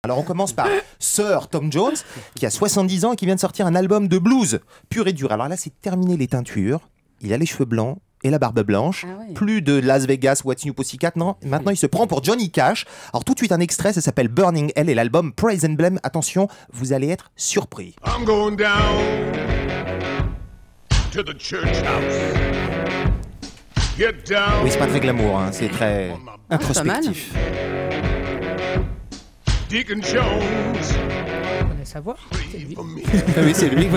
Alors on commence par Sir Tom Jones, qui a 70 ans et qui vient de sortir un album de blues pur et dur. Alors là, c'est terminé les teintures, il a les cheveux blancs et la barbe blanche, plus de Las Vegas, What's New Pussycat, non. Maintenant il se prend pour Johnny Cash. Alors tout de suite un extrait, ça s'appelle Burning Hell et l'album Praise and Blame. Attention, vous allez être surpris. I'm going down to the church house. Get down. Oui, c'est pas très glamour, hein, c'est très introspectif. Deacon Jones. On va savoir. C'est lui. Oui, c'est lui.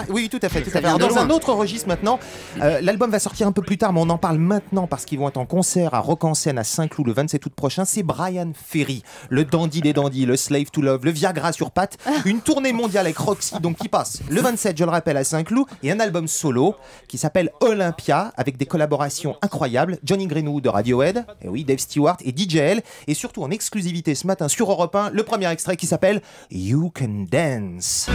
Oui, tout à fait. Alors, dans un autre registre maintenant, l'album va sortir un peu plus tard, mais on en parle maintenant parce qu'ils vont être en concert à Rock en Seine à Saint-Cloud le 27 août prochain. C'est Brian Ferry, le dandy des dandys, le slave to love, le Viagra sur pattes. Une tournée mondiale avec Roxy, donc qui passe le 27, je le rappelle, à Saint-Cloud, et un album solo qui s'appelle Olympia avec des collaborations incroyables. Johnny Greenwood de Radiohead, et oui, Dave Stewart et DJL, et surtout en exclusivité ce matin sur Europe 1, le premier extrait qui s'appelle You Can Dance.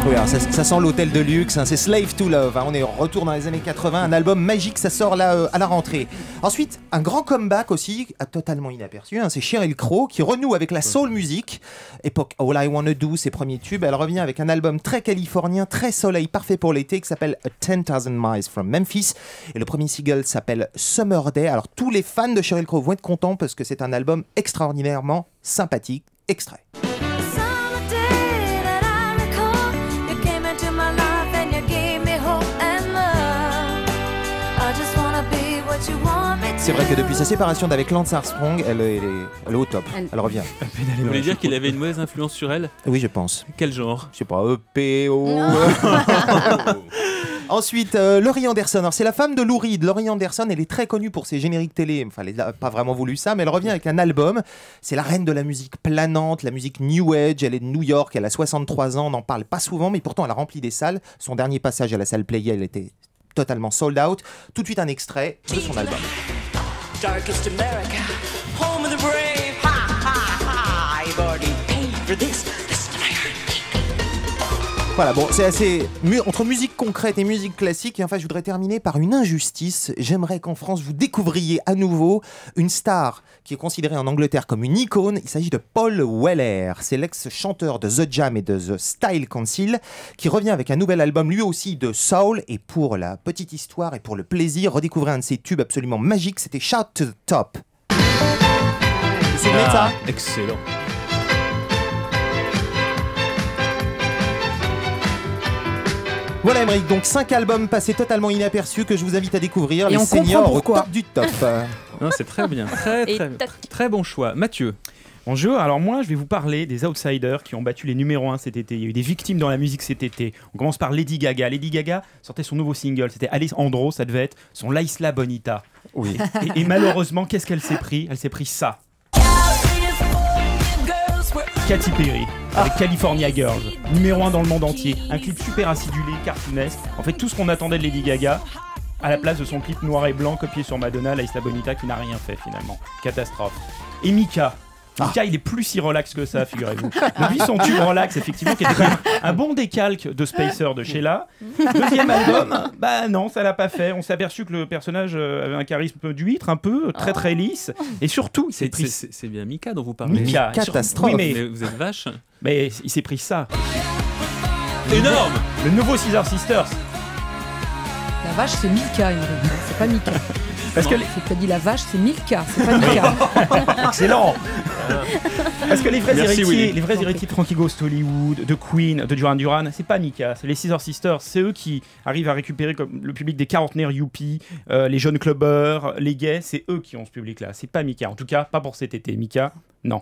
Oui, alors ça sent l'hôtel de luxe, hein, c'est Slave to Love, hein, on est retour dans les années 80, un album magique, ça sort là à la rentrée. Ensuite, un grand comeback aussi, totalement inaperçu, hein, c'est Sheryl Crow qui renoue avec la soul music, époque All I Wanna Do, ses premiers tubes, elle revient avec un album très californien, très soleil, parfait pour l'été, qui s'appelle A 10,000 Miles from Memphis, et le premier single s'appelle Summer Day. Alors tous les fans de Sheryl Crow vont être contents parce que c'est un album extraordinairement sympathique. Extrait. C'est vrai que depuis sa séparation d'avec Lance Armstrong, elle est au top. Elle revient. Vous voulez dire qu'il avait une mauvaise influence sur elle? Oui, je pense. Quel genre? Je sais pas, EPO. Ensuite, Laurie Anderson. Alors, c'est la femme de Lou Reed. Laurie Anderson, elle est très connue pour ses génériques télé. Enfin, elle n'a pas vraiment voulu ça, mais elle revient avec un album. C'est la reine de la musique planante, la musique New Age. Elle est de New York, elle a 63 ans. On n'en parle pas souvent, mais pourtant, elle a rempli des salles. Son dernier passage à la salle Playa, elle était totalement sold out. Tout de suite, un extrait de son album. Darkest America, home of the brave, ha ha ha, I've already paid for this. Voilà, bon, c'est assez entre musique concrète et musique classique. Et enfin, je voudrais terminer par une injustice. J'aimerais qu'en France, vous découvriez à nouveau une star qui est considérée en Angleterre comme une icône. Il s'agit de Paul Weller. C'est l'ex-chanteur de The Jam et de The Style Council qui revient avec un nouvel album, lui aussi de soul. Et pour la petite histoire et pour le plaisir, redécouvrez un de ses tubes absolument magiques. C'était Shout to the Top. Vous vous souvenez de ça ? Excellent. Voilà Émeric, donc 5 albums passés totalement inaperçus que je vous invite à découvrir. Et les on seniors comprend au pourquoi. top du top. Non, c'est très bien, très bon choix. Mathieu. Bonjour, alors moi je vais vous parler des outsiders qui ont battu les numéros 1 cet été. Il y a eu des victimes dans la musique cet été. On commence par Lady Gaga. Lady Gaga sortait son nouveau single, c'était Alessandro, ça devait être son La Isla Bonita. Oui. Et malheureusement, qu'est-ce qu'elle s'est pris ? Elle s'est pris ça. Katy Perry, avec California Girls, numéro 1 dans le monde entier. Un clip super acidulé, cartoonesque. En fait, tout ce qu'on attendait de Lady Gaga, à la place de son clip noir et blanc copié sur Madonna, La Isla Bonita, qui n'a rien fait finalement. Catastrophe. Et Mika. Mika, il est plus si relax que ça, figurez-vous. Depuis son tube relax, effectivement, qui était quand même un bon décalque de Spacer de Sheila. Deuxième album, bah non, ça l'a pas fait. On s'est aperçu que le personnage avait un charisme d'huître, un peu, très très lisse. Et surtout, c'est bien Mika dont vous parlez. Mika, catastrophe. Oui, mais vous êtes vache. Mais il s'est pris ça. Énorme. Le nouveau Scissor Sisters. La vache, c'est Milka, c'est pas Mika. Parce que tu as dit la vache, c'est Milka, c'est pas Mika. Excellent. Parce que les vrais héritiers de Frankie Goes to Hollywood, de Queen, de Duran Duran, c'est pas Mika, c'est les Scissor Sisters. C'est eux qui arrivent à récupérer comme le public des quarantenaires yuppies, les jeunes clubbers, les gays. C'est eux qui ont ce public-là. C'est pas Mika. En tout cas, pas pour cet été. Mika, non.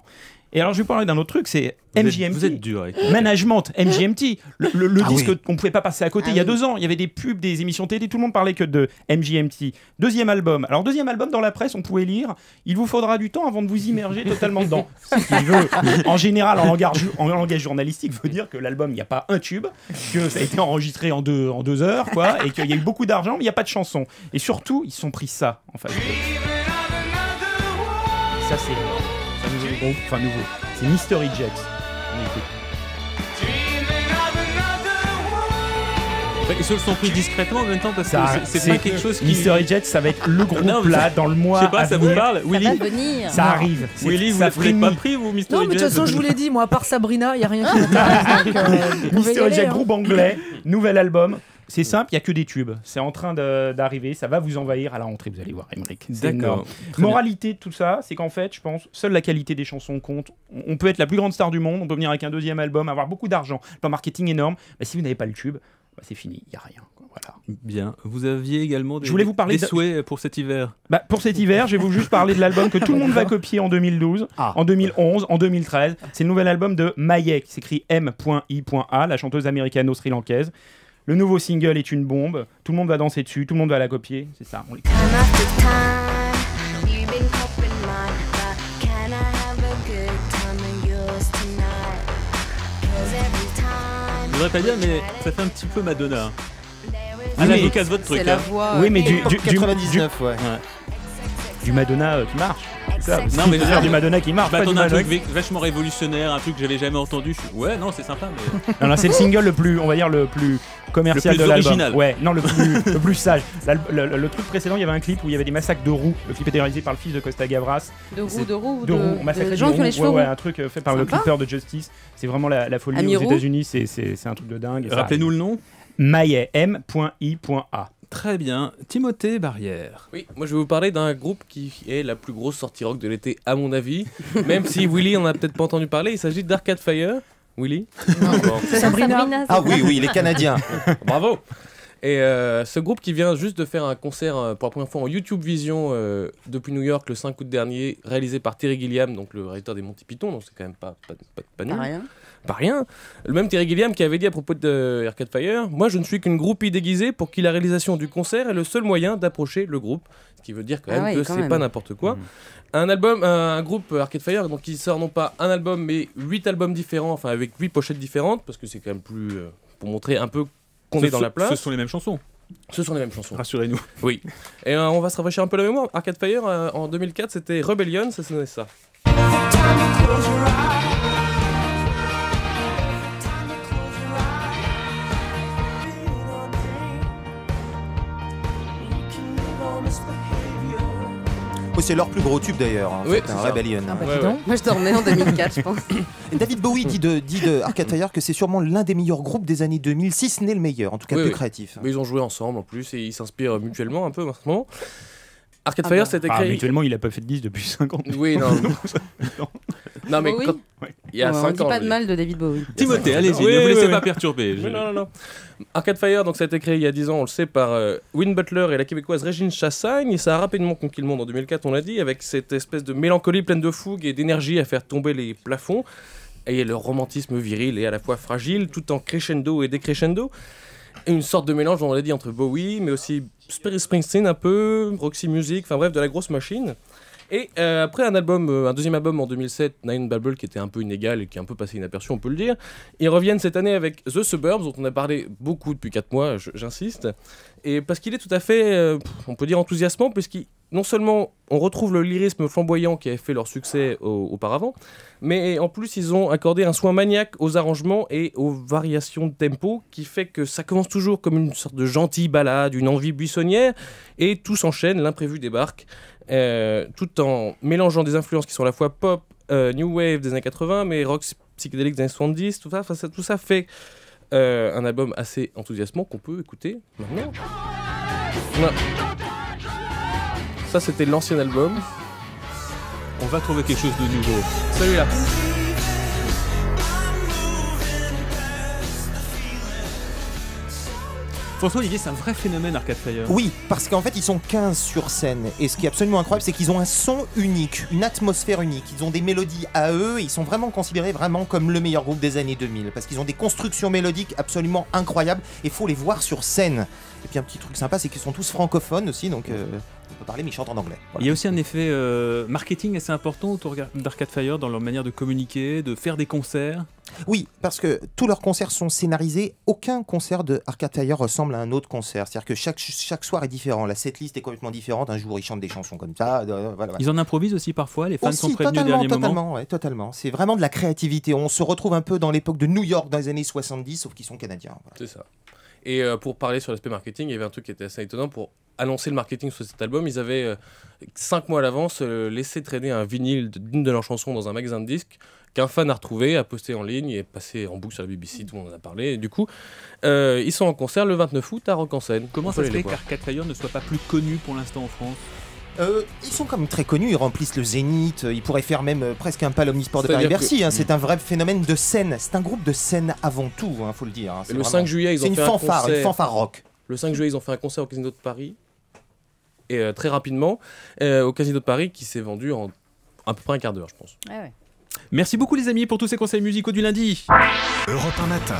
Et alors, je vais parler d'un autre truc, c'est MGMT. Vous êtes dur avec Management, MGMT. Le disque oui. qu'on ne pouvait pas passer à côté il y a 2 ans. Il y avait des pubs, des émissions télé, tout le monde parlait que de MGMT. Deuxième album. Alors, deuxième album, dans la presse, on pouvait lire « Il vous faudra du temps avant de vous immerger totalement dedans ». Ce qui veut, en général, en langage journalistique, veut dire que l'album, il n'y a pas un tube, que ça a été enregistré en 2 heures, quoi, et qu'il y a eu beaucoup d'argent, mais il n'y a pas de chansons. Et surtout, ils se sont pris ça, en fait. Ça, c'est nouveau. C'est Mystery Jets. On écoute. Ils se le sont pris discrètement en même temps parce que Ça, c'est pas quelque chose qui... Mystery Jet, ça va être le gros plat dans le mois. Je sais pas, ça vous parle, Willy? Ça va venir. Ça arrive. Willy, vous l'avez pas pris, vous, Mystery Jet? Non, mais de toute façon, je vous l'ai dit, moi, à part Sabrina, il n'y a rien qui m'intéresse. Mystery Jet, groupe anglais, nouvel album. C'est simple, il n'y a que des tubes. C'est en train d'arriver, ça va vous envahir à la rentrée, vous allez voir, Emmerich. D'accord. Moralité de tout ça, c'est qu'en fait, je pense, seule la qualité des chansons compte. On peut être la plus grande star du monde, on peut venir avec un deuxième album, avoir beaucoup d'argent, un marketing énorme. Mais si vous n'avez pas le tube, c'est fini, il n'y a rien. Voilà. Bien. Vous aviez également je voulais vous parler des souhaits pour cet hiver. Pour cet hiver, je vais vous juste parler de l'album que tout le monde va copier en 2012, en 2011, en 2013. C'est le nouvel album de Maye, qui s'écrit M.I.A, la chanteuse américano-sri-lankaise. Le nouveau single est une bombe, tout le monde va danser dessus, tout le monde va la copier, c'est ça, on l'écoute. Je voudrais pas dire, mais ça fait un petit peu Madonna. Ah, là, je vous casse votre truc. C'est la voix. Oui, mais du 99, ouais. Du Madonna qui marche. Ça, non, mais du Madonna qui marche. Bah, Pas du un Madonna. truc vachement révolutionnaire, un truc que j'avais jamais entendu. Ouais, non, c'est sympa. Mais... Non, c'est le single le plus, on va dire, le plus commercial le plus de l'album. original. Ouais, non, le plus sage. Le truc précédent, il y avait un clip où il y avait des massacres de roues. Le clip était réalisé par le fils de Costa Gavras. De roues, on massacrait des gens qui ont les cheveux roux. Ouais, un truc fait par le clipper de Justice. C'est vraiment la folie Amirou. aux États-Unis. C'est un truc de dingue. Rappelez-nous le nom. Maye, M.I.A. Très bien. Timothée Barrière. Oui, moi je vais vous parler d'un groupe qui est la plus grosse sortie rock de l'été, à mon avis. Même si Willy en a peut-être pas entendu parler, il s'agit d'Arcade Fire. Willy? C'est Sabrina. Ah oui, les Canadiens. Bravo! Et ce groupe qui vient juste de faire un concert pour la première fois en YouTube Vision depuis New York le 5 août dernier, réalisé par Terry Gilliam, donc le réalisateur des Monty Python, donc c'est quand même pas nul. Pas rien. Le même Terry Gilliam qui avait dit à propos de Arcade Fire, moi je ne suis qu'une groupie déguisée pour qui la réalisation du concert est le seul moyen d'approcher le groupe. Ce qui veut dire quand même que c'est pas n'importe quoi. Un groupe Arcade Fire donc qui sort non pas un album mais 8 albums différents, enfin avec 8 pochettes différentes, parce que c'est quand même plus pour montrer un peu qu'on est dans la place. Ce sont les mêmes chansons. Ce sont les mêmes chansons. Rassurez-nous. Oui. Et on va se rafraîchir un peu la mémoire. Arcade Fire en 2004 c'était Rebellion, ça sonnait ça. C'est leur plus gros tube d'ailleurs, Rebellion. Ah bah dis donc. Moi je dormais en 2004, je pense. Et David Bowie dit de Arcade Fire que c'est sûrement l'un des meilleurs groupes des années 2000, si ce n'est le meilleur, en tout cas le plus créatif. Mais ils ont joué ensemble en plus et ils s'inspirent mutuellement un peu en ce moment. Arcade Fire, c'était créé. Mutuellement, il a pas fait de 10 depuis 5 ans. Oui, non. Non, mais Bowie, il y a 5 ans. On dit pas de mal de David Bowie. Timothée, allez-y, ne vous laissez pas perturber. Non. Arcade Fire, donc ça a été créé il y a 10 ans, on le sait, par Win Butler et la québécoise Régine Chassagne. Et ça a rapidement conquis le monde en 2004, on l'a dit, avec cette espèce de mélancolie pleine de fougue et d'énergie à faire tomber les plafonds. Et le romantisme viril est à la fois fragile, tout en crescendo et décrescendo. Et une sorte de mélange, on l'a dit, entre Bowie, mais aussi Springsteen un peu, Roxy Music, enfin bref, de la grosse machine. Et après un deuxième album en 2007, Nine Bubble, qui était un peu inégal et qui est un peu passé inaperçu, on peut le dire. Ils reviennent cette année avec The Suburbs, dont on a parlé beaucoup depuis 4 mois, j'insiste. Et parce qu'il est tout à fait, on peut dire, enthousiasmant, puisqu'il non seulement on retrouve le lyrisme flamboyant qui avait fait leur succès auparavant, mais en plus ils ont accordé un soin maniaque aux arrangements et aux variations de tempo qui fait que ça commence toujours comme une sorte de gentille balade, une envie buissonnière, et tout s'enchaîne, l'imprévu débarque, tout en mélangeant des influences qui sont à la fois pop, new wave des années 80, mais rock psychédélique des années 70, tout ça fait un album assez enthousiasmant qu'on peut écouter maintenant. Voilà. Ça, c'était l'ancien album. On va trouver quelque chose de nouveau. Celui-là. François-Olivier, c'est un vrai phénomène Arcade Fire. Oui, parce qu'en fait, ils sont 15 sur scène. Et ce qui est absolument incroyable, c'est qu'ils ont un son unique, une atmosphère unique. Ils ont des mélodies à eux et ils sont vraiment considérés vraiment comme le meilleur groupe des années 2000. Parce qu'ils ont des constructions mélodiques absolument incroyables et il faut les voir sur scène. Et puis un petit truc sympa, c'est qu'ils sont tous francophones aussi, donc on peut parler, mais ils chantent en anglais. Voilà. Il y a aussi un effet marketing assez important autour d'Arcade Fire dans leur manière de communiquer, de faire des concerts. Oui, parce que tous leurs concerts sont scénarisés. Aucun concert de Arcade Fire ressemble à un autre concert. C'est-à-dire que chaque soir est différent. La setlist est complètement différente. Un jour, ils chantent des chansons comme ça. Voilà. Ils en improvisent aussi parfois. Les fans sont prévenus au dernier moment. Totalement. C'est vraiment de la créativité. On se retrouve un peu dans l'époque de New York dans les années 70, sauf qu'ils sont canadiens. Voilà. C'est ça. Et pour parler sur l'aspect marketing, il y avait un truc qui était assez étonnant. Pour annoncer le marketing sur cet album, ils avaient 5 mois à l'avance laissé traîner un vinyle d'une de leurs chansons dans un magasin de disques qu'un fan a retrouvé, a posté en ligne et passé en boucle sur la BBC, tout le monde en a parlé. Et du coup, ils sont en concert le 29 août à Rock en Seine. Comment ça se fait qu'Arcade Fire ne soit pas plus connu pour l'instant en France ? Ils sont quand même très connus, ils remplissent le Zénith, ils pourraient faire même presque un pal omnisport de C'est-à-dire Paris-Bercy. C'est un vrai phénomène de scène. C'est un groupe de scène avant tout, faut le dire. Le 5 juillet, ils ont c'est une fait fanfare, un concert. une fanfare rock. Le 5 juillet, ils ont fait un concert au Casino de Paris. Et très rapidement, au Casino de Paris, qui s'est vendu en à peu près un quart d'heure, je pense. Ouais. Merci beaucoup les amis pour tous ces conseils musicaux du lundi. Europe 1 matin.